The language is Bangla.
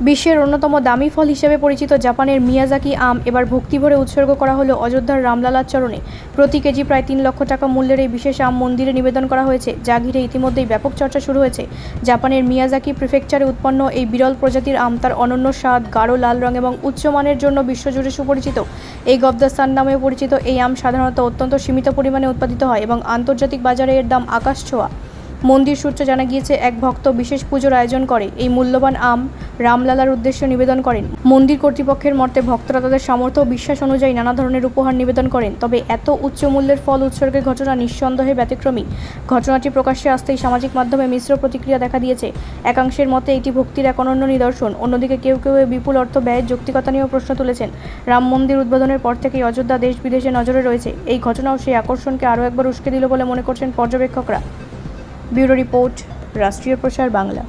বিশ্বের অন্যতম দামি ফল হিসেবে পরিচিত জাপানের মিয়াজাকি আম এবার ভক্তিভরে উৎসর্গ করা হলো অযোধ্যার রামলালার চরণে। প্রতি কেজি প্রায় 3 লক্ষ টাকা মূল্যের এই বিশেষ আম মন্দিরে নিবেদন করা হয়েছে, যা ঘিরে ইতিমধ্যেই ব্যাপক চর্চা শুরু হয়েছে। জাপানের মিয়াজাকি প্রিফেকচারে উৎপন্ন এই বিরল প্রজাতির আম তার অনন্য স্বাদ, গাঢ় লাল রং এবং উচ্চমানের জন্য বিশ্বজুড়ে সুপরিচিত। এই গবদাস্তান নামেও পরিচিত এই আম সাধারণত অত্যন্ত সীমিত পরিমাণে উৎপাদিত হয় এবং আন্তর্জাতিক বাজারে এর দাম আকাশ ছোঁয়া। মন্দির সূত্রে জানা গিয়েছে, এক ভক্ত বিশেষ পুজোর আয়োজন করে এই মূল্যবান আম রামলালার উদ্দেশ্যে নিবেদন করেন। মন্দির কর্তৃপক্ষের মতে ভক্তরা তাদের সামর্থ্য ও বিশ্বাস অনুযায়ী নানা ধরনের উপহার নিবেদন করেন। তবে এত উচ্চ মূল্যের ফল উৎসর্গের ঘটনা নিঃসন্দেহে ব্যতিক্রমী। ঘটনাটি প্রকাশ্যে আসতেই সামাজিক মাধ্যমে মিশ্র প্রতিক্রিয়া দেখা দিয়েছে। একাংশের মতে এটি ভক্তির এক অনন্য নিদর্শন, অন্যদিকে কেউ কেউ এই বিপুল অর্থ ব্যয়ের যৌক্তিকতা নিয়েও প্রশ্ন তুলেছেন। রাম মন্দির উদ্বোধনের পর থেকেই অযোধ্যা দেশ বিদেশে নজরে রয়েছে। এই ঘটনাও সেই আকর্ষণকে আরও একবার উস্কে দিল বলে মনে করছেন পর্যবেক্ষকরা। ব্যুরো রিপোর্ট, রাষ্ট্রীয় প্রসার বাংলা।